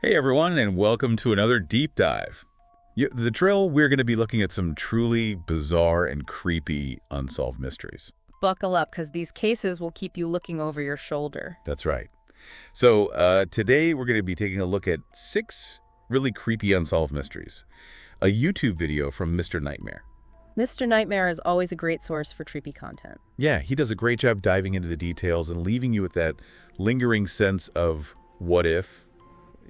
Hey everyone, and welcome to another deep dive. The drill, we're going to be looking at some truly bizarre and creepy unsolved mysteries. Buckle up, because these cases will keep you looking over your shoulder. That's right. So today we're going to be taking a look at 6 really creepy unsolved mysteries. A YouTube video from Mr. Nightmare. Mr. Nightmare is always a great source for creepy content. Yeah, he does a great job diving into the details and leaving you with that lingering sense of what if.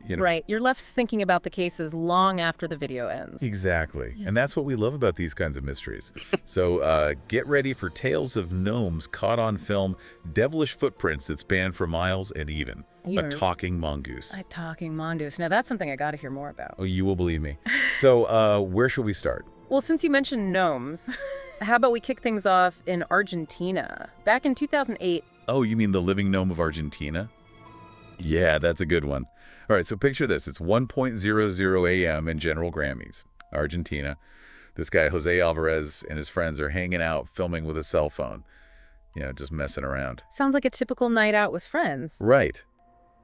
Right, you're left thinking about the cases long after the video ends. Exactly. And that's what we love about these kinds of mysteries. So get ready for tales of gnomes caught on film, devilish footprints that span for miles, and even a talking mongoose. A talking mongoose. Now that's something I gotta hear more about. Oh, you will believe me. So where should we start? Well, since you mentioned gnomes, how about we kick things off in Argentina? Back in 2008. Oh, you mean the living gnome of Argentina? Yeah, that's a good one. All right, so picture this. It's 1:00 a.m. in General Grammys, Argentina. This guy, Jose Alvarez, and his friends are hanging out, filming with a cell phone. Just messing around. Sounds like a typical night out with friends. Right.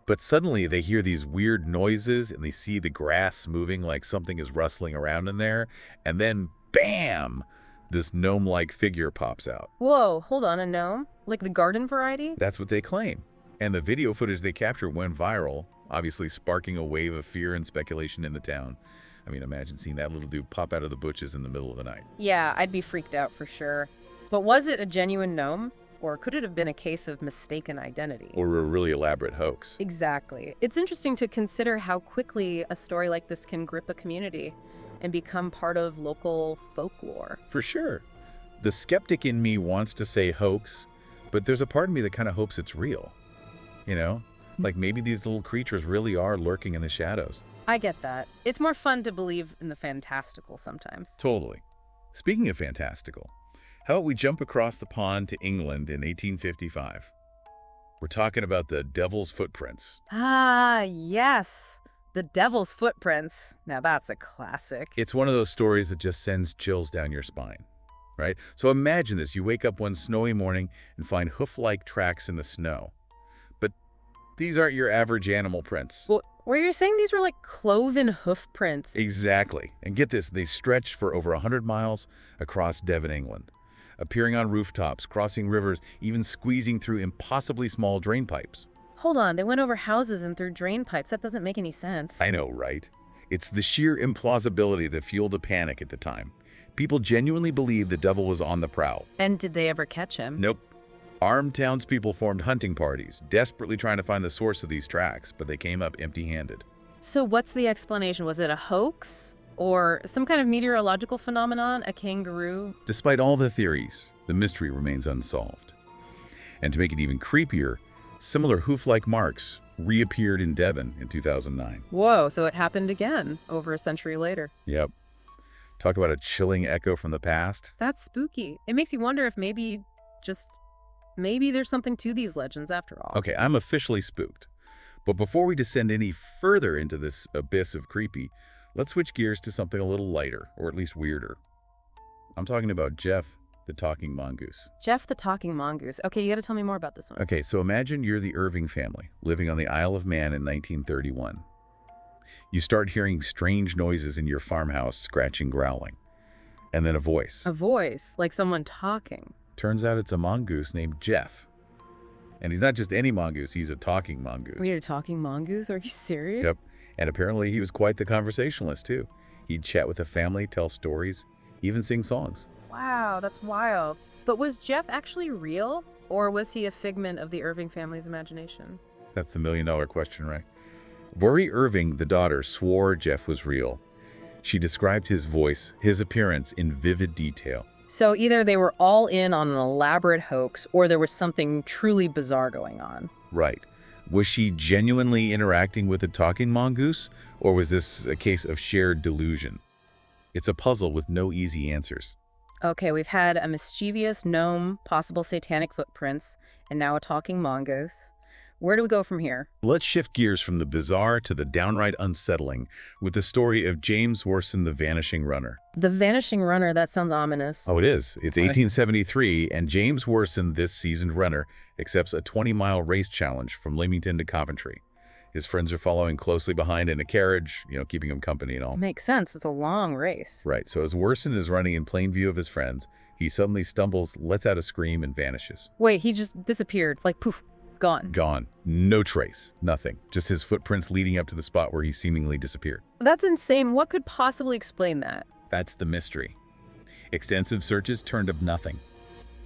But suddenly they hear these weird noises and they see the grass moving like something is rustling around in there. And then, bam, this gnome-like figure pops out. Whoa, hold on, a gnome? Like the garden variety? That's what they claim. And the video footage they captured went viral, obviously sparking a wave of fear and speculation in the town. I mean, imagine seeing that little dude pop out of the bushes in the middle of the night. Yeah, I'd be freaked out for sure. But was it a genuine gnome? Or could it have been a case of mistaken identity? Or a really elaborate hoax. Exactly. It's interesting to consider how quickly a story like this can grip a community and become part of local folklore. For sure. The skeptic in me wants to say hoax, but there's a part of me that kind of hopes it's real. Like maybe these little creatures really are lurking in the shadows. I get that. It's more fun to believe in the fantastical sometimes. Totally. Speaking of fantastical, how about we jump across the pond to England in 1855? We're talking about the Devil's Footprints. Ah, yes. The Devil's Footprints. Now that's a classic. It's one of those stories that just sends chills down your spine, right? So imagine this. You wake up one snowy morning and find hoof-like tracks in the snow. But these aren't your average animal prints. Well, were you saying these were like cloven hoof prints? Exactly. And get this, they stretched for over 100 miles across Devon, England, appearing on rooftops, crossing rivers, even squeezing through impossibly small drain pipes. Hold on, they went over houses and through drain pipes. That doesn't make any sense. I know, right? It's the sheer implausibility that fueled the panic at the time. People genuinely believed the devil was on the prowl. And did they ever catch him? Nope. Armed townspeople formed hunting parties, desperately trying to find the source of these tracks, but they came up empty-handed. So what's the explanation? Was it a hoax? Or some kind of meteorological phenomenon? A kangaroo? Despite all the theories, the mystery remains unsolved. And to make it even creepier, similar hoof-like marks reappeared in Devon in 2009. Whoa, so it happened again, over a century later. Yep. Talk about a chilling echo from the past. That's spooky. It makes you wonder if maybe there's something to these legends after all. Okay, I'm officially spooked. But before we descend any further into this abyss of creepy, let's switch gears to something a little lighter, or at least weirder. I'm talking about Jeff, the talking mongoose. Jeff the talking mongoose. Okay, you gotta tell me more about this one. Okay, so imagine you're the Irving family, living on the Isle of Man in 1931. You start hearing strange noises in your farmhouse, scratching, growling. And then a voice. A voice, like someone talking. Turns out it's a mongoose named Jeff. And he's not just any mongoose, he's a talking mongoose. Wait, a talking mongoose? Are you serious? Yep. And apparently he was quite the conversationalist, too. He'd chat with the family, tell stories, even sing songs. Wow, that's wild. But was Jeff actually real? Or was he a figment of the Irving family's imagination? That's the million-dollar question, right? Vori Irving, the daughter, swore Jeff was real. She described his voice, his appearance in vivid detail. So either they were all in on an elaborate hoax, or there was something truly bizarre going on. Right. Was she genuinely interacting with a talking mongoose, or was this a case of shared delusion? It's a puzzle with no easy answers. Okay, we've had a mischievous gnome, possible satanic footprints, and now a talking mongoose. Where do we go from here? Let's shift gears from the bizarre to the downright unsettling with the story of James Worson, the Vanishing Runner. The Vanishing Runner, that sounds ominous. Oh, it is. It's 1873, and James Worson, this seasoned runner, accepts a 20-mile race challenge from Leamington to Coventry. His friends are following closely behind in a carriage, keeping him company and all. Makes sense. It's a long race. Right, so as Worson is running in plain view of his friends, he suddenly stumbles, lets out a scream, and vanishes. Wait, he just disappeared. Like, poof, gone. Gone. No trace. Nothing. Just his footprints leading up to the spot where he seemingly disappeared. That's insane. What could possibly explain that? That's the mystery. Extensive searches turned up nothing.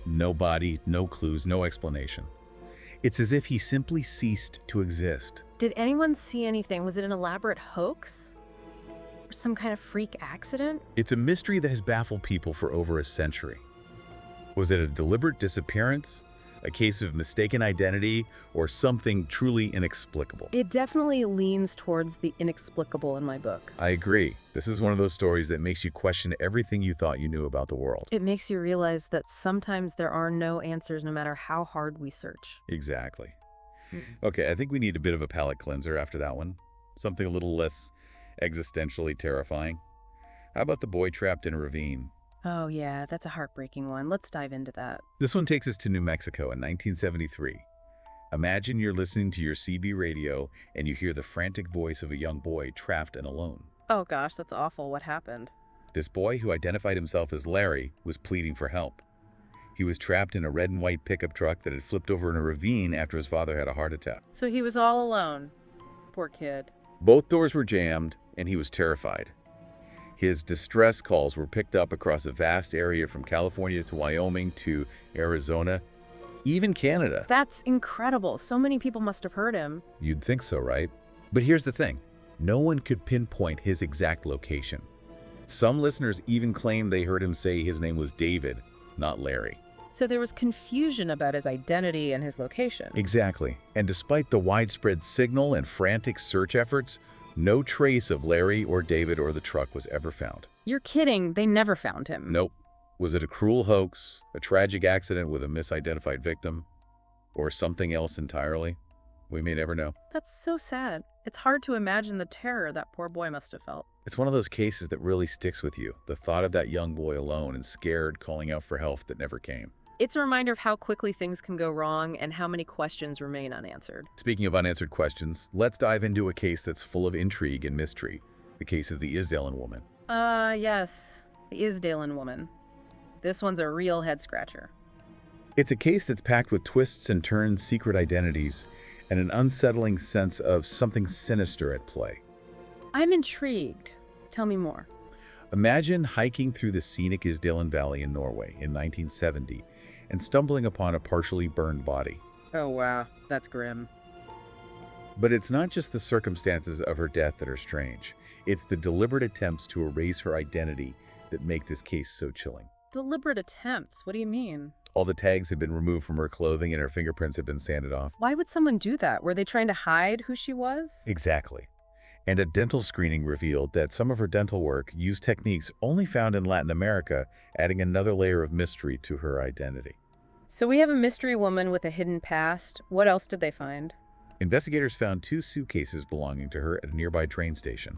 No body, no clues, no explanation. It's as if he simply ceased to exist. Did anyone see anything? Was it an elaborate hoax? Or some kind of freak accident? It's a mystery that has baffled people for over a century. Was it a deliberate disappearance, a case of mistaken identity, or something truly inexplicable? It definitely leans towards the inexplicable in my book. I agree. This is one of those stories that makes you question everything you thought you knew about the world. It makes you realize that sometimes there are no answers no matter how hard we search. Exactly. Okay, I think we need a bit of a palate cleanser after that one. Something a little less existentially terrifying. How about the boy trapped in a ravine? Oh yeah, that's a heartbreaking one. Let's dive into that. This one takes us to New Mexico in 1973. Imagine you're listening to your CB radio and you hear the frantic voice of a young boy trapped and alone. Oh gosh, that's awful. What happened? This boy, who identified himself as Larry, was pleading for help. He was trapped in a red and white pickup truck that had flipped over in a ravine after his father had a heart attack. So he was all alone. Poor kid. Both doors were jammed, and he was terrified. His distress calls were picked up across a vast area from California to Wyoming to Arizona, even Canada. That's incredible. So many people must have heard him. You'd think so, right? But here's the thing. No one could pinpoint his exact location. Some listeners even claimed they heard him say his name was David, not Larry. So there was confusion about his identity and his location. Exactly. And despite the widespread signal and frantic search efforts, no trace of Larry or David or the truck was ever found. You're kidding. They never found him. Nope. Was it a cruel hoax, a tragic accident with a misidentified victim, or something else entirely? We may never know. That's so sad. It's hard to imagine the terror that poor boy must have felt. It's one of those cases that really sticks with you, the thought of that young boy alone and scared, calling out for help that never came. It's a reminder of how quickly things can go wrong and how many questions remain unanswered. Speaking of unanswered questions, let's dive into a case that's full of intrigue and mystery, the case of the Isdalen woman. Yes, the Isdalen woman. This one's a real head-scratcher. It's a case that's packed with twists and turns, secret identities, and an unsettling sense of something sinister at play. I'm intrigued. Tell me more. Imagine hiking through the scenic Isdalen Valley in Norway in 1970 and stumbling upon a partially burned body. Oh wow, that's grim. But it's not just the circumstances of her death that are strange. It's the deliberate attempts to erase her identity that make this case so chilling. Deliberate attempts? What do you mean? All the tags have been removed from her clothing and her fingerprints have been sanded off. Why would someone do that? Were they trying to hide who she was? Exactly. And a dental screening revealed that some of her dental work used techniques only found in Latin America, adding another layer of mystery to her identity. So we have a mystery woman with a hidden past. What else did they find? Investigators found 2 suitcases belonging to her at a nearby train station.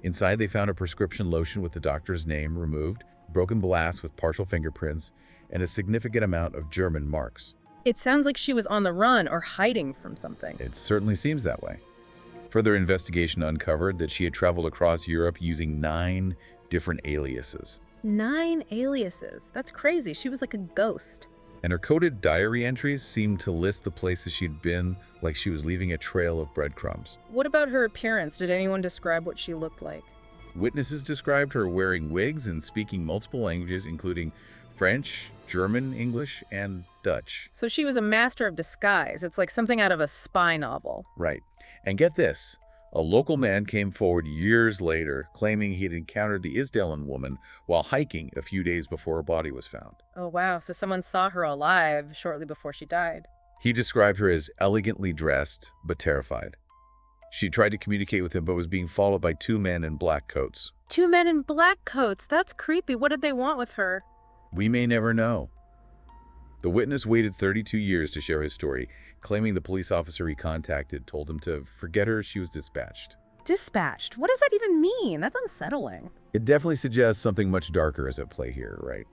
Inside, they found a prescription lotion with the doctor's name removed, broken glass with partial fingerprints, and a significant amount of German marks. It sounds like she was on the run or hiding from something. It certainly seems that way. Further investigation uncovered that she had traveled across Europe using 9 different aliases. 9 aliases. That's crazy. She was like a ghost. And her coded diary entries seemed to list the places she'd been, like she was leaving a trail of breadcrumbs. What about her appearance? Did anyone describe what she looked like? Witnesses described her wearing wigs and speaking multiple languages, including French, German, English, and Dutch. So she was a master of disguise. It's like something out of a spy novel. Right. And get this, a local man came forward years later claiming he had encountered the Isdalen woman while hiking a few days before her body was found. Oh wow, so someone saw her alive shortly before she died. He described her as elegantly dressed, but terrified. She tried to communicate with him, but was being followed by 2 men in black coats. 2 men in black coats? That's creepy. What did they want with her? We may never know. The witness waited 32 years to share his story, claiming the police officer he contacted told him to forget her, she was dispatched. Dispatched? What does that even mean? That's unsettling. It definitely suggests something much darker is at play here, right?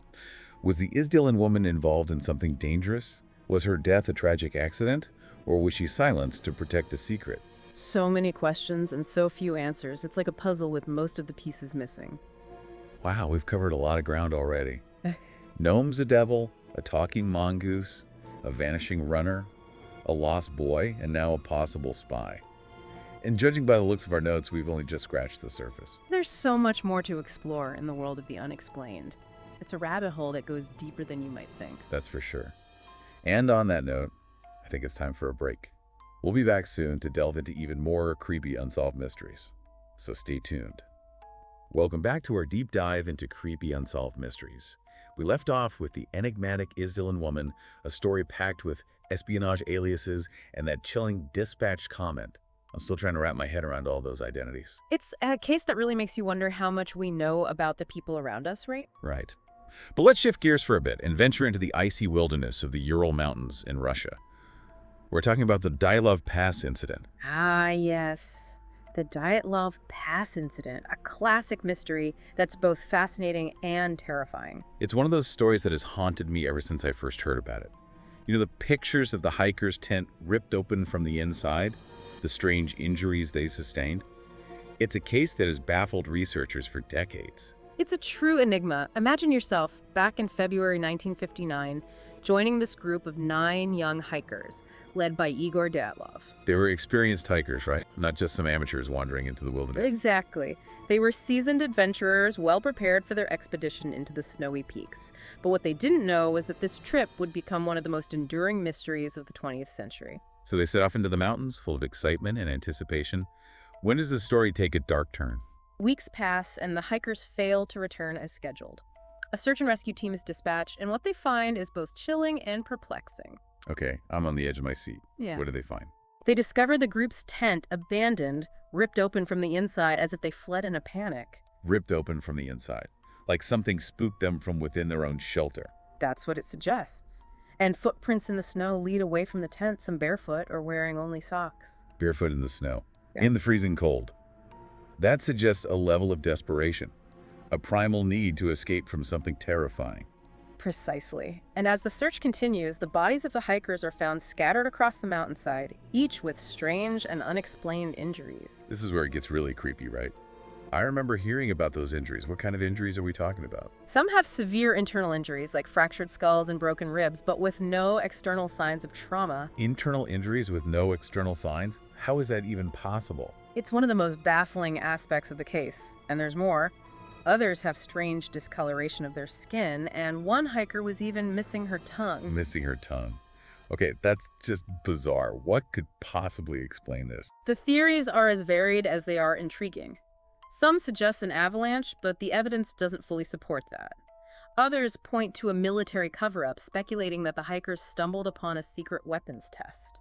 Was the Isdalen woman involved in something dangerous? Was her death a tragic accident? Or was she silenced to protect a secret? So many questions and so few answers. It's like a puzzle with most of the pieces missing. Wow, we've covered a lot of ground already. Gnome's a devil, a talking mongoose, a vanishing runner, a lost boy, and now a possible spy. And judging by the looks of our notes, we've only just scratched the surface. There's so much more to explore in the world of the unexplained. It's a rabbit hole that goes deeper than you might think. That's for sure. And on that note, I think it's time for a break. We'll be back soon to delve into even more creepy unsolved mysteries. So stay tuned. Welcome back to our deep dive into creepy unsolved mysteries. We left off with the enigmatic Isdalen woman, a story packed with espionage aliases, and that chilling dispatched comment. I'm still trying to wrap my head around all those identities. It's a case that really makes you wonder how much we know about the people around us, right? Right. But let's shift gears for a bit and venture into the icy wilderness of the Ural Mountains in Russia. We're talking about the Dyatlov Pass incident. Ah, yes. The Dyatlov Pass incident, a classic mystery that's both fascinating and terrifying. It's one of those stories that has haunted me ever since I first heard about it. You know, the pictures of the hiker's tent ripped open from the inside, the strange injuries they sustained. It's a case that has baffled researchers for decades. It's a true enigma. Imagine yourself, back in February 1959, joining this group of 9 young hikers, led by Igor Dyatlov. They were experienced hikers, right? Not just some amateurs wandering into the wilderness. Exactly. They were seasoned adventurers, well prepared for their expedition into the snowy peaks. But what they didn't know was that this trip would become one of the most enduring mysteries of the 20th century. So they set off into the mountains, full of excitement and anticipation. When does the story take a dark turn? Weeks pass, and the hikers fail to return as scheduled. A search and rescue team is dispatched, and what they find is both chilling and perplexing. Okay, I'm on the edge of my seat. Yeah. What do they find? They discover the group's tent abandoned, ripped open from the inside as if they fled in a panic. Ripped open from the inside, like something spooked them from within their own shelter. That's what it suggests. And footprints in the snow lead away from the tent, some barefoot or wearing only socks. Barefoot in the snow, Yeah. in the freezing cold. That suggests a level of desperation, a primal need to escape from something terrifying. Precisely. And as the search continues, the bodies of the hikers are found scattered across the mountainside, each with strange and unexplained injuries. This is where it gets really creepy, right? I remember hearing about those injuries. What kind of injuries are we talking about? Some have severe internal injuries, like fractured skulls and broken ribs, but with no external signs of trauma. Internal injuries with no external signs? How is that even possible? It's one of the most baffling aspects of the case, and there's more. Others have strange discoloration of their skin, and one hiker was even missing her tongue. Missing her tongue. Okay, that's just bizarre. What could possibly explain this? The theories are as varied as they are intriguing. Some suggest an avalanche, but the evidence doesn't fully support that. Others point to a military cover-up, speculating that the hikers stumbled upon a secret weapons test.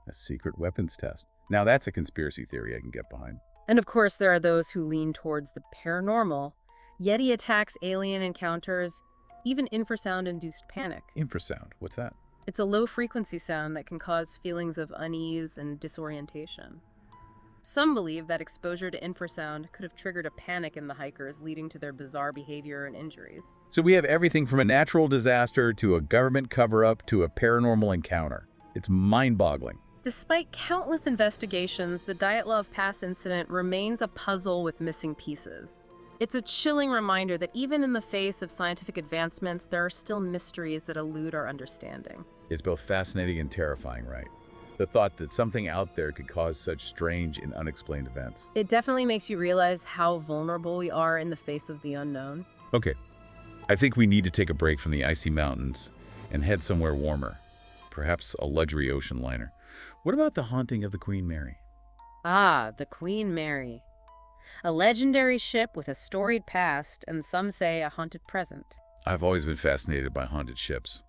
A secret weapons test. Now that's a conspiracy theory I can get behind. And of course, there are those who lean towards the paranormal. Yeti attacks, alien encounters, even infrasound-induced panic. Infrasound, what's that? It's a low-frequency sound that can cause feelings of unease and disorientation. Some believe that exposure to infrasound could have triggered a panic in the hikers, leading to their bizarre behavior and injuries. So we have everything from a natural disaster to a government cover-up to a paranormal encounter. It's mind-boggling. Despite countless investigations, the Dyatlov Pass incident remains a puzzle with missing pieces. It's a chilling reminder that even in the face of scientific advancements, there are still mysteries that elude our understanding. It's both fascinating and terrifying, right? The thought that something out there could cause such strange and unexplained events. It definitely makes you realize how vulnerable we are in the face of the unknown. Okay, I think we need to take a break from the icy mountains and head somewhere warmer. Perhaps a luxury ocean liner. What about the haunting of the Queen Mary? Ah, the Queen Mary. A legendary ship with a storied past, and some say a haunted present. I've always been fascinated by haunted ships.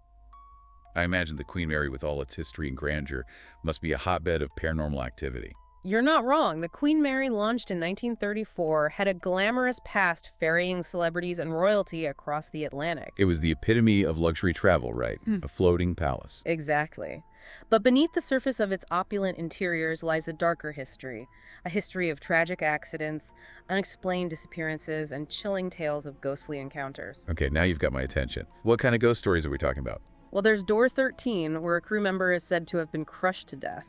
I imagine the Queen Mary, with all its history and grandeur, must be a hotbed of paranormal activity. You're not wrong. The Queen Mary, launched in 1934, had a glamorous past ferrying celebrities and royalty across the Atlantic. It was the epitome of luxury travel, right? A floating palace. Exactly. But beneath the surface of its opulent interiors lies a darker history. A history of tragic accidents, unexplained disappearances, and chilling tales of ghostly encounters. Okay, now you've got my attention. What kind of ghost stories are we talking about? Well, there's Door 13, where a crew member is said to have been crushed to death.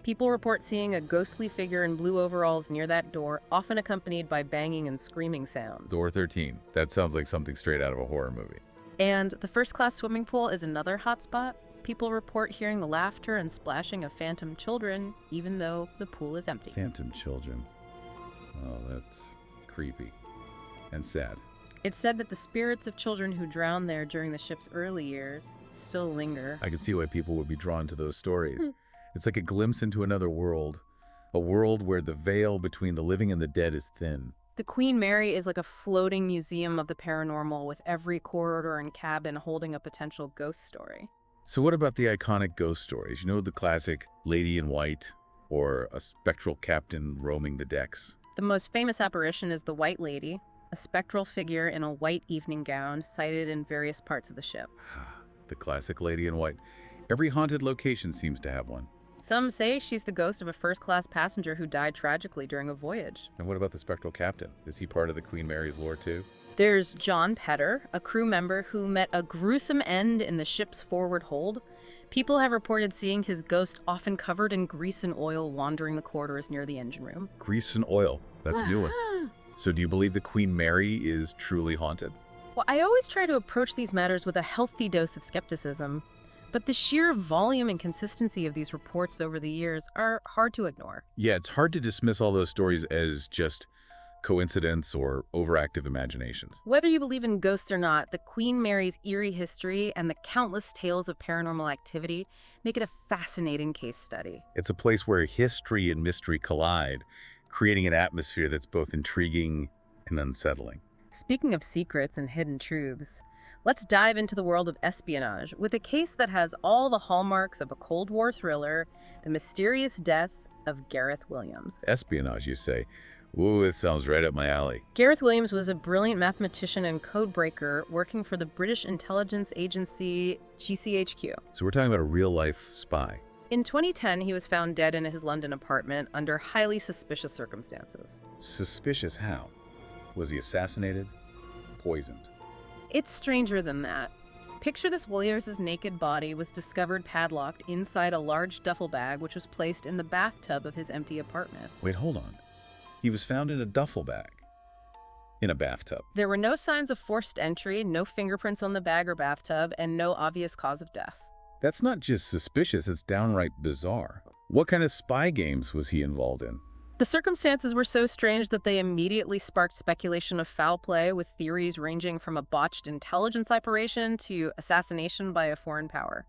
People report seeing a ghostly figure in blue overalls near that door, often accompanied by banging and screaming sounds. Door 13. That sounds like something straight out of a horror movie. And the first-class swimming pool is another hotspot. People report hearing the laughter and splashing of phantom children, even though the pool is empty. Phantom children. Oh, that's creepy and sad. It's said that the spirits of children who drowned there during the ship's early years still linger. I can see why people would be drawn to those stories. It's like a glimpse into another world, a world where the veil between the living and the dead is thin. The Queen Mary is like a floating museum of the paranormal, with every corridor and cabin holding a potential ghost story. So what about the iconic ghost stories? You know, the classic Lady in White or a spectral captain roaming the decks? The most famous apparition is the White Lady, a spectral figure in a white evening gown sighted in various parts of the ship. The classic Lady in White. Every haunted location seems to have one. Some say she's the ghost of a first-class passenger who died tragically during a voyage. And what about the spectral captain? Is he part of the Queen Mary's lore too? There's John Petter, a crew member who met a gruesome end in the ship's forward hold. People have reported seeing his ghost, often covered in grease and oil, wandering the corridors near the engine room. Grease and oil. That's a new one. So do you believe the Queen Mary is truly haunted? Well, I always try to approach these matters with a healthy dose of skepticism, but the sheer volume and consistency of these reports over the years are hard to ignore. Yeah, it's hard to dismiss all those stories as just coincidence or overactive imaginations. Whether you believe in ghosts or not, the Queen Mary's eerie history and the countless tales of paranormal activity make it a fascinating case study. It's a place where history and mystery collide, creating an atmosphere that's both intriguing and unsettling. Speaking of secrets and hidden truths, let's dive into the world of espionage with a case that has all the hallmarks of a Cold War thriller, the mysterious death of Gareth Williams. Espionage, you say? Ooh, it sounds right up my alley. Gareth Williams was a brilliant mathematician and codebreaker working for the British intelligence agency GCHQ. So we're talking about a real-life spy. In 2010, he was found dead in his London apartment under highly suspicious circumstances. Suspicious how? Was he assassinated? Poisoned? It's stranger than that. Picture this: Williams' naked body was discovered padlocked inside a large duffel bag which was placed in the bathtub of his empty apartment. Wait, hold on. He was found in a duffel bag. In a bathtub. There were no signs of forced entry, no fingerprints on the bag or bathtub, and no obvious cause of death. That's not just suspicious, it's downright bizarre. What kind of spy games was he involved in? The circumstances were so strange that they immediately sparked speculation of foul play, with theories ranging from a botched intelligence operation to assassination by a foreign power.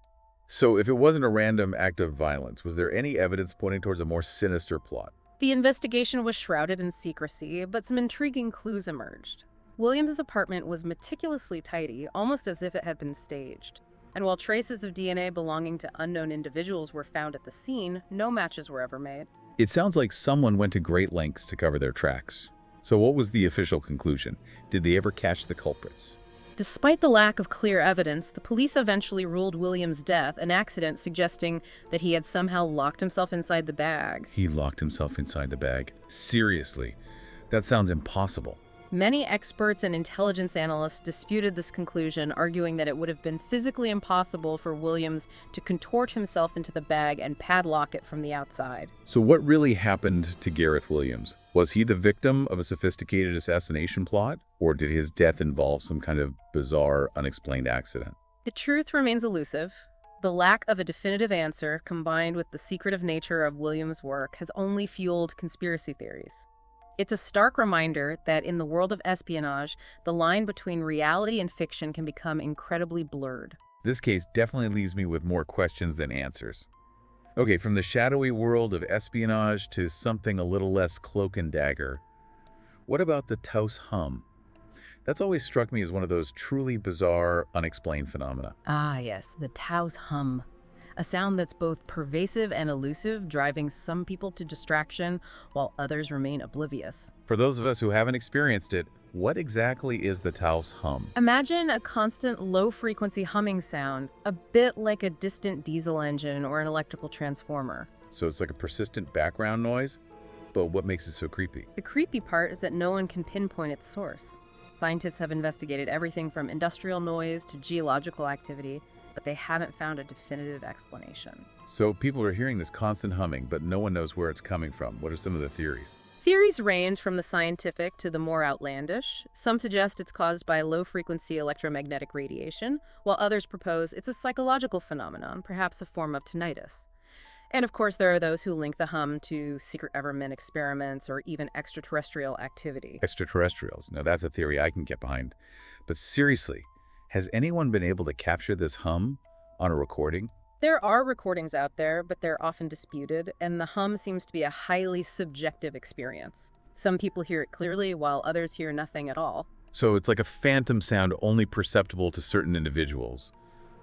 So if it wasn't a random act of violence, was there any evidence pointing towards a more sinister plot? The investigation was shrouded in secrecy, but some intriguing clues emerged. Williams' apartment was meticulously tidy, almost as if it had been staged. And while traces of DNA belonging to unknown individuals were found at the scene, no matches were ever made. It sounds like someone went to great lengths to cover their tracks. So what was the official conclusion? Did they ever catch the culprits? Despite the lack of clear evidence, the police eventually ruled Williams' death an accident, suggesting that he had somehow locked himself inside the bag. He locked himself inside the bag. Seriously, that sounds impossible. Many experts and intelligence analysts disputed this conclusion, arguing that it would have been physically impossible for Williams to contort himself into the bag and padlock it from the outside. So what really happened to Gareth Williams? Was he the victim of a sophisticated assassination plot? Or did his death involve some kind of bizarre, unexplained accident? The truth remains elusive. The lack of a definitive answer, combined with the secretive nature of Williams' work, has only fueled conspiracy theories. It's a stark reminder that in the world of espionage, the line between reality and fiction can become incredibly blurred. This case definitely leaves me with more questions than answers. Okay, from the shadowy world of espionage to something a little less cloak and dagger, what about the Taos hum? That's always struck me as one of those truly bizarre, unexplained phenomena. Ah, yes, the Taos hum. A sound that's both pervasive and elusive, driving some people to distraction while others remain oblivious. For those of us who haven't experienced it, what exactly is the Taos hum? Imagine a constant low-frequency humming sound, a bit like a distant diesel engine or an electrical transformer. So it's like a persistent background noise? But what makes it so creepy? The creepy part is that no one can pinpoint its source. Scientists have investigated everything from industrial noise to geological activity, but they haven't found a definitive explanation. So people are hearing this constant humming, but no one knows where it's coming from. What are some of the theories? Theories range from the scientific to the more outlandish. Some suggest it's caused by low-frequency electromagnetic radiation, while others propose it's a psychological phenomenon, perhaps a form of tinnitus. And of course, there are those who link the hum to secret government experiments or even extraterrestrial activity. Extraterrestrials. Now that's a theory I can get behind. But seriously, has anyone been able to capture this hum on a recording? There are recordings out there, but they're often disputed, and the hum seems to be a highly subjective experience. Some people hear it clearly, while others hear nothing at all. So it's like a phantom sound only perceptible to certain individuals.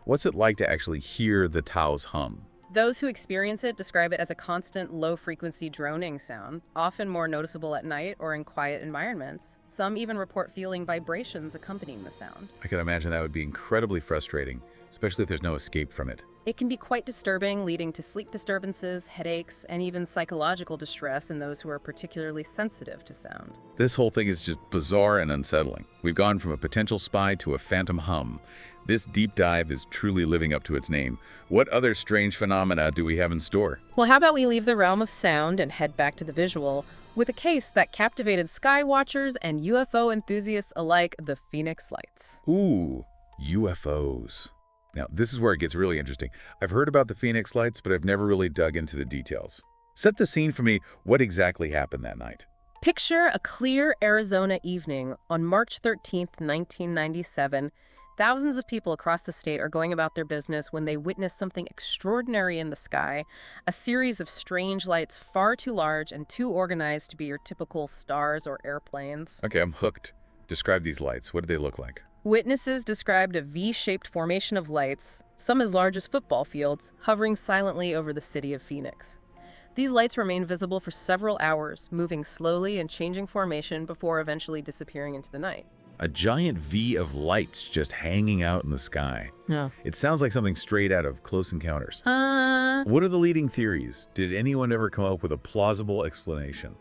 What's it like to actually hear the Tao's hum? Those who experience it describe it as a constant, low-frequency droning sound, often more noticeable at night or in quiet environments. Some even report feeling vibrations accompanying the sound. I can imagine that would be incredibly frustrating, especially if there's no escape from it. It can be quite disturbing, leading to sleep disturbances, headaches, and even psychological distress in those who are particularly sensitive to sound. This whole thing is just bizarre and unsettling. We've gone from a potential spy to a phantom hum. This deep dive is truly living up to its name. What other strange phenomena do we have in store? Well, how about we leave the realm of sound and head back to the visual with a case that captivated sky watchers and UFO enthusiasts alike, the Phoenix Lights. Ooh, UFOs. Now, this is where it gets really interesting. I've heard about the Phoenix Lights, but I've never really dug into the details. Set the scene for me. What exactly happened that night? Picture a clear Arizona evening on March 13th, 1997. Thousands of people across the state are going about their business when they witness something extraordinary in the sky, a series of strange lights far too large and too organized to be your typical stars or airplanes. Okay, I'm hooked. Describe these lights. What do they look like? Witnesses described a V-shaped formation of lights, some as large as football fields, hovering silently over the city of Phoenix. These lights remain visible for several hours, moving slowly and changing formation before eventually disappearing into the night. A giant V of lights just hanging out in the sky. No. It sounds like something straight out of Close Encounters. What are the leading theories? Did anyone ever come up with a plausible explanation?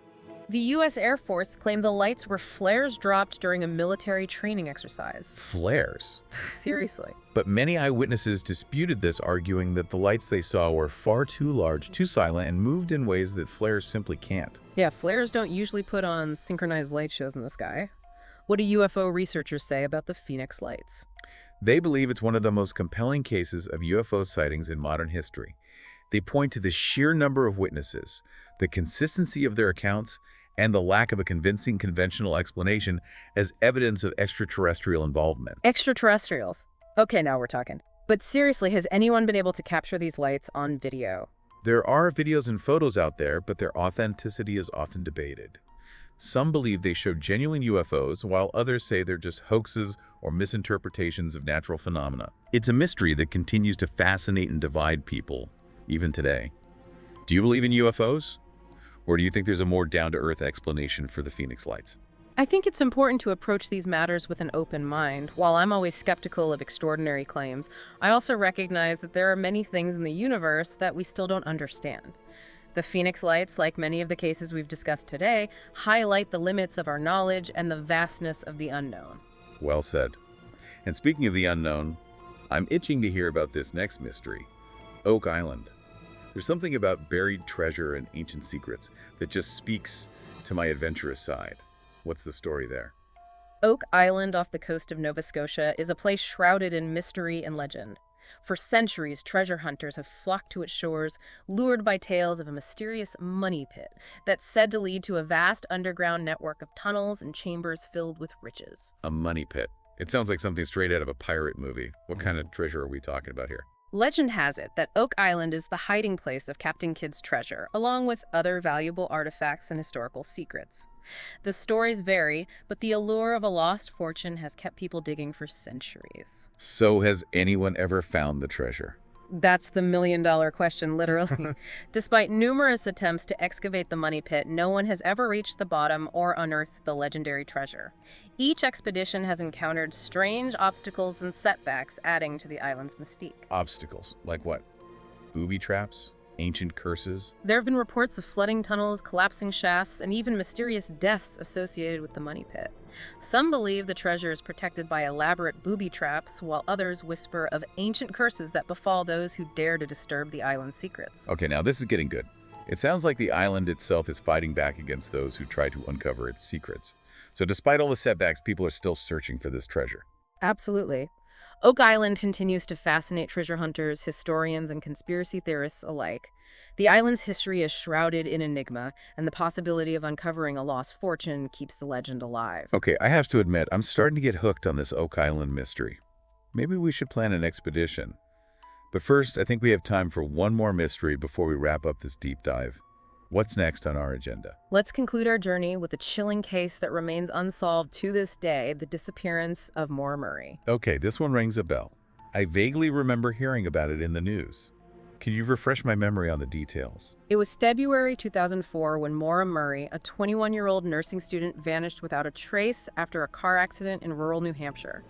The U.S. Air Force claimed the lights were flares dropped during a military training exercise. Flares. Seriously. But many eyewitnesses disputed this, arguing that the lights they saw were far too large, too silent, and moved in ways that flares simply can't. Yeah, flares don't usually put on synchronized light shows in the sky. What do UFO researchers say about the Phoenix Lights? They believe it's one of the most compelling cases of UFO sightings in modern history. They point to the sheer number of witnesses, the consistency of their accounts, and the lack of a convincing conventional explanation as evidence of extraterrestrial involvement. Extraterrestrials. Okay, now we're talking. But seriously, has anyone been able to capture these lights on video? There are videos and photos out there, but their authenticity is often debated. Some believe they show genuine UFOs, while others say they're just hoaxes or misinterpretations of natural phenomena. It's a mystery that continues to fascinate and divide people, even today. Do you believe in UFOs? Or do you think there's a more down-to-earth explanation for the Phoenix Lights? I think it's important to approach these matters with an open mind. While I'm always skeptical of extraordinary claims, I also recognize that there are many things in the universe that we still don't understand. The Phoenix Lights, like many of the cases we've discussed today, highlight the limits of our knowledge and the vastness of the unknown. Well said. And speaking of the unknown, I'm itching to hear about this next mystery, Oak Island. There's something about buried treasure and ancient secrets that just speaks to my adventurous side. What's the story there? Oak Island off the coast of Nova Scotia is a place shrouded in mystery and legend. For centuries, treasure hunters have flocked to its shores, lured by tales of a mysterious money pit that's said to lead to a vast underground network of tunnels and chambers filled with riches. A money pit. It sounds like something straight out of a pirate movie. What kind of treasure are we talking about here? Legend has it that Oak Island is the hiding place of Captain Kidd's treasure, along with other valuable artifacts and historical secrets. The stories vary, but the allure of a lost fortune has kept people digging for centuries. So has anyone ever found the treasure? That's the million-dollar question, literally. Despite numerous attempts to excavate the money pit, no one has ever reached the bottom or unearthed the legendary treasure. Each expedition has encountered strange obstacles and setbacks, adding to the island's mystique. Obstacles? Like what? Booby traps? ancient curses? There have been reports of flooding tunnels, collapsing shafts, and even mysterious deaths associated with the money pit. Some believe the treasure is protected by elaborate booby traps, while others whisper of ancient curses that befall those who dare to disturb the island's secrets. Okay, now this is getting good. It sounds like the island itself is fighting back against those who try to uncover its secrets. So despite all the setbacks, people are still searching for this treasure. Absolutely. Oak Island continues to fascinate treasure hunters, historians, and conspiracy theorists alike. The island's history is shrouded in enigma, and the possibility of uncovering a lost fortune keeps the legend alive. Okay, I have to admit, I'm starting to get hooked on this Oak Island mystery. Maybe we should plan an expedition. But first, I think we have time for one more mystery before we wrap up this deep dive. What's next on our agenda? Let's conclude our journey with a chilling case that remains unsolved to this day, the disappearance of Maura Murray. Okay, this one rings a bell. I vaguely remember hearing about it in the news. Can you refresh my memory on the details? It was February 2004 when Maura Murray, a 21-year-old nursing student, vanished without a trace after a car accident in rural New Hampshire.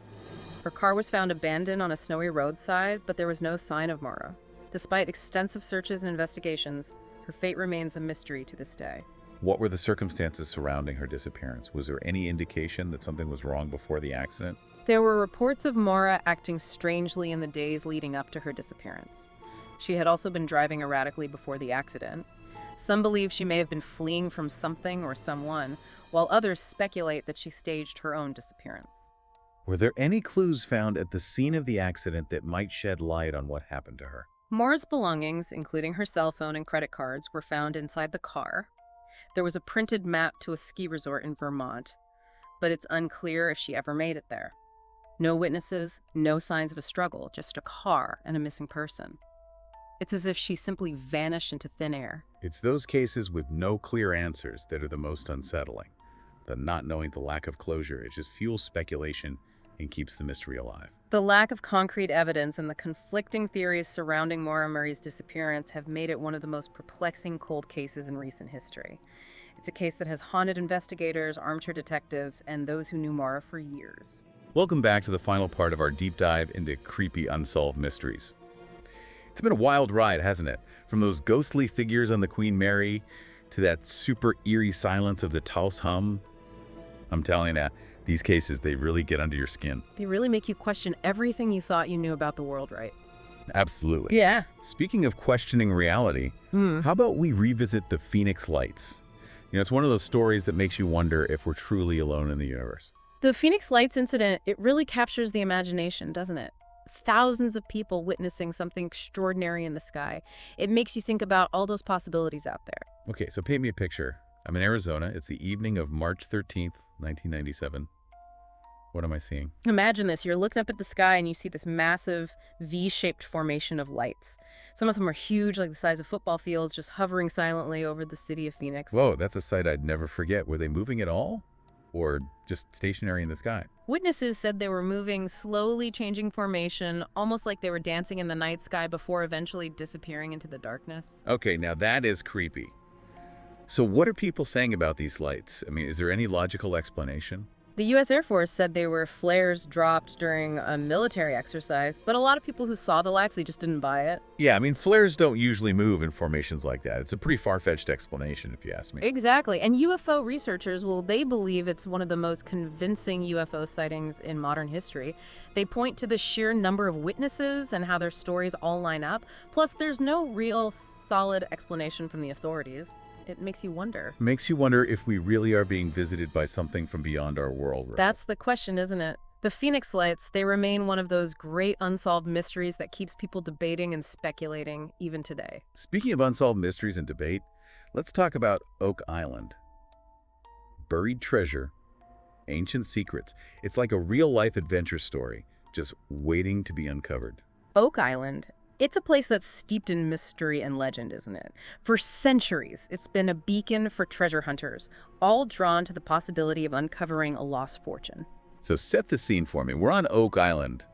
Her car was found abandoned on a snowy roadside, but there was no sign of Maura. Despite extensive searches and investigations, her fate remains a mystery to this day. What were the circumstances surrounding her disappearance? Was there any indication that something was wrong before the accident? There were reports of Maura acting strangely in the days leading up to her disappearance. She had also been driving erratically before the accident. Some believe she may have been fleeing from something or someone, while others speculate that she staged her own disappearance. Were there any clues found at the scene of the accident that might shed light on what happened to her? Maura's belongings, including her cell phone and credit cards, were found inside the car. There was a printed map to a ski resort in Vermont, but it's unclear if she ever made it there. No witnesses, no signs of a struggle, just a car and a missing person. It's as if she simply vanished into thin air. It's those cases with no clear answers that are the most unsettling. The not knowing, the lack of closure, it just fuels speculation and keeps the mystery alive. The lack of concrete evidence and the conflicting theories surrounding Maura Murray's disappearance have made it one of the most perplexing cold cases in recent history. It's a case that has haunted investigators, armchair detectives, and those who knew Maura for years. Welcome back to the final part of our deep dive into creepy unsolved mysteries. It's been a wild ride, hasn't it? From those ghostly figures on the Queen Mary to that super eerie silence of the Taos hum. I'm telling you, these cases, they really get under your skin. They really make you question everything you thought you knew about the world, right? Absolutely. Yeah. Speaking of questioning reality, how about we revisit the Phoenix Lights? You know, it's one of those stories that makes you wonder if we're truly alone in the universe. The Phoenix Lights incident, it really captures the imagination, doesn't it? Thousands of people witnessing something extraordinary in the sky. It makes you think about all those possibilities out there. Okay, so paint me a picture. I'm in Arizona. It's the evening of March 13th, 1997. What am I seeing? Imagine this. You're looking up at the sky and you see this massive V-shaped formation of lights. Some of them are huge, like the size of football fields, just hovering silently over the city of Phoenix. Whoa, that's a sight I'd never forget. Were they moving at all? Or just stationary in the sky? Witnesses said they were moving, slowly changing formation, almost like they were dancing in the night sky before eventually disappearing into the darkness. Okay, now that is creepy. So what are people saying about these lights? I mean, is there any logical explanation? The U.S. Air Force said they were flares dropped during a military exercise, but a lot of people who saw the lights, they just didn't buy it. Yeah, I mean, flares don't usually move in formations like that. It's a pretty far-fetched explanation, if you ask me. Exactly. And UFO researchers, well, they believe it's one of the most convincing UFO sightings in modern history. They point to the sheer number of witnesses and how their stories all line up. Plus, there's no real solid explanation from the authorities. It makes you wonder. Makes you wonder if we really are being visited by something from beyond our world. Right? That's the question, isn't it? The Phoenix Lights, they remain one of those great unsolved mysteries that keeps people debating and speculating even today. Speaking of unsolved mysteries and debate, let's talk about Oak Island. Buried treasure, ancient secrets. It's like a real-life adventure story, just waiting to be uncovered. Oak Island. It's a place that's steeped in mystery and legend, isn't it? For centuries, it's been a beacon for treasure hunters, all drawn to the possibility of uncovering a lost fortune. So set the scene for me. We're on Oak Island.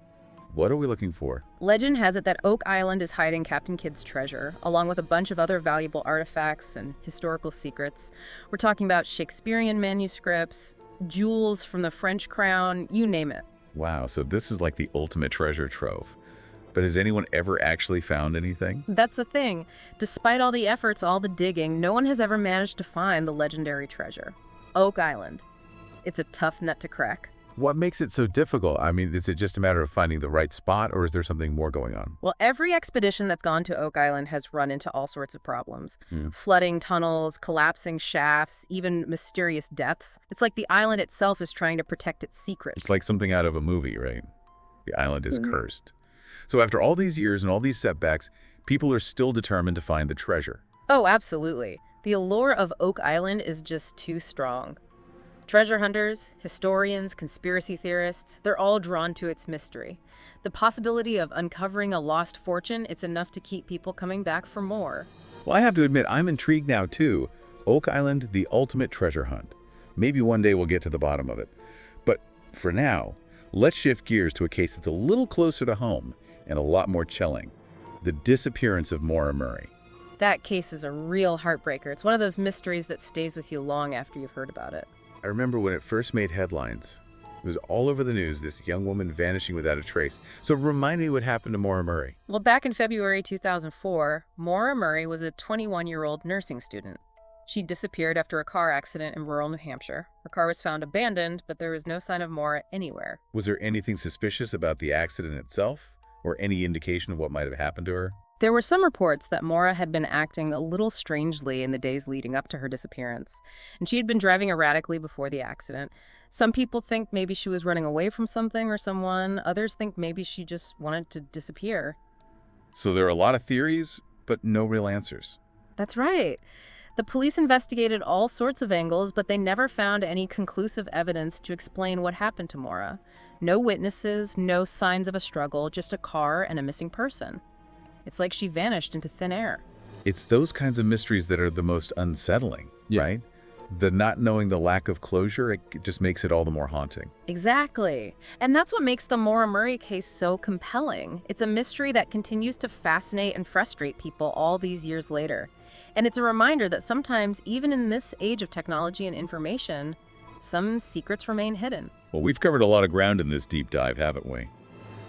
What are we looking for? Legend has it that Oak Island is hiding Captain Kidd's treasure, along with a bunch of other valuable artifacts and historical secrets. We're talking about Shakespearean manuscripts, jewels from the French crown, you name it. Wow, so this is like the ultimate treasure trove. But has anyone ever actually found anything? That's the thing. Despite all the efforts, all the digging, no one has ever managed to find the legendary treasure. Oak Island. It's a tough nut to crack. What makes it so difficult? I mean, is it just a matter of finding the right spot, or is there something more going on? Well, every expedition that's gone to Oak Island has run into all sorts of problems. Hmm. Flooding tunnels, collapsing shafts, even mysterious deaths. It's like the island itself is trying to protect its secrets. It's like something out of a movie, right? The island is cursed. So after all these years and all these setbacks, people are still determined to find the treasure. Oh, absolutely. The allure of Oak Island is just too strong. Treasure hunters, historians, conspiracy theorists, they're all drawn to its mystery. The possibility of uncovering a lost fortune, it's enough to keep people coming back for more. Well, I have to admit, I'm intrigued now, too. Oak Island, the ultimate treasure hunt. Maybe one day we'll get to the bottom of it. But for now, let's shift gears to a case that's a little closer to home and a lot more chilling. The disappearance of Maura Murray. That case is a real heartbreaker. It's one of those mysteries that stays with you long after you've heard about it. I remember when it first made headlines. It was all over the news, this young woman vanishing without a trace. So remind me what happened to Maura Murray. Well, back in February 2004, Maura Murray was a 21-year-old nursing student. She disappeared after a car accident in rural New Hampshire. Her car was found abandoned, but there was no sign of Maura anywhere. Was there anything suspicious about the accident itself, or any indication of what might have happened to her? There were some reports that Maura had been acting a little strangely in the days leading up to her disappearance, and she had been driving erratically before the accident. Some people think maybe she was running away from something or someone. Others think maybe she just wanted to disappear. So there are a lot of theories, but no real answers. That's right. The police investigated all sorts of angles, but they never found any conclusive evidence to explain what happened to Maura. No witnesses, no signs of a struggle, just a car and a missing person. It's like she vanished into thin air. It's those kinds of mysteries that are the most unsettling, right? The not knowing, the lack of closure, it just makes it all the more haunting. Exactly. And that's what makes the Maura Murray case so compelling. It's a mystery that continues to fascinate and frustrate people all these years later. And it's a reminder that sometimes, even in this age of technology and information, some secrets remain hidden. Well, we've covered a lot of ground in this deep dive, haven't we?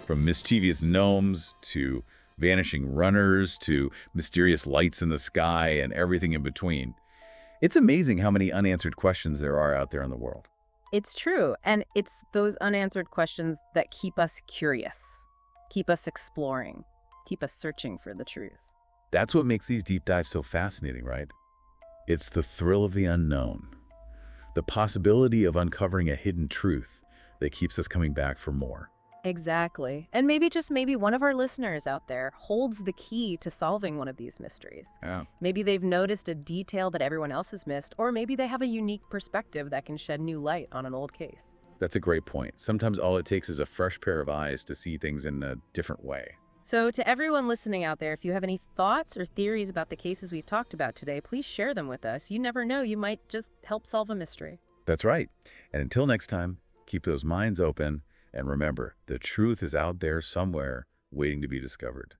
From mischievous gnomes to vanishing runners to mysterious lights in the sky and everything in between. It's amazing how many unanswered questions there are out there in the world. It's true, and it's those unanswered questions that keep us curious, keep us exploring, keep us searching for the truth. That's what makes these deep dives so fascinating, right? It's the thrill of the unknown, the possibility of uncovering a hidden truth that keeps us coming back for more. Exactly. And maybe, just maybe, one of our listeners out there holds the key to solving one of these mysteries. Yeah. Maybe they've noticed a detail that everyone else has missed, or maybe they have a unique perspective that can shed new light on an old case. That's a great point. Sometimes all it takes is a fresh pair of eyes to see things in a different way. So to everyone listening out there, if you have any thoughts or theories about the cases we've talked about today, please share them with us. You never know, you might just help solve a mystery. That's right. And until next time, keep those minds open. And remember, the truth is out there somewhere waiting to be discovered.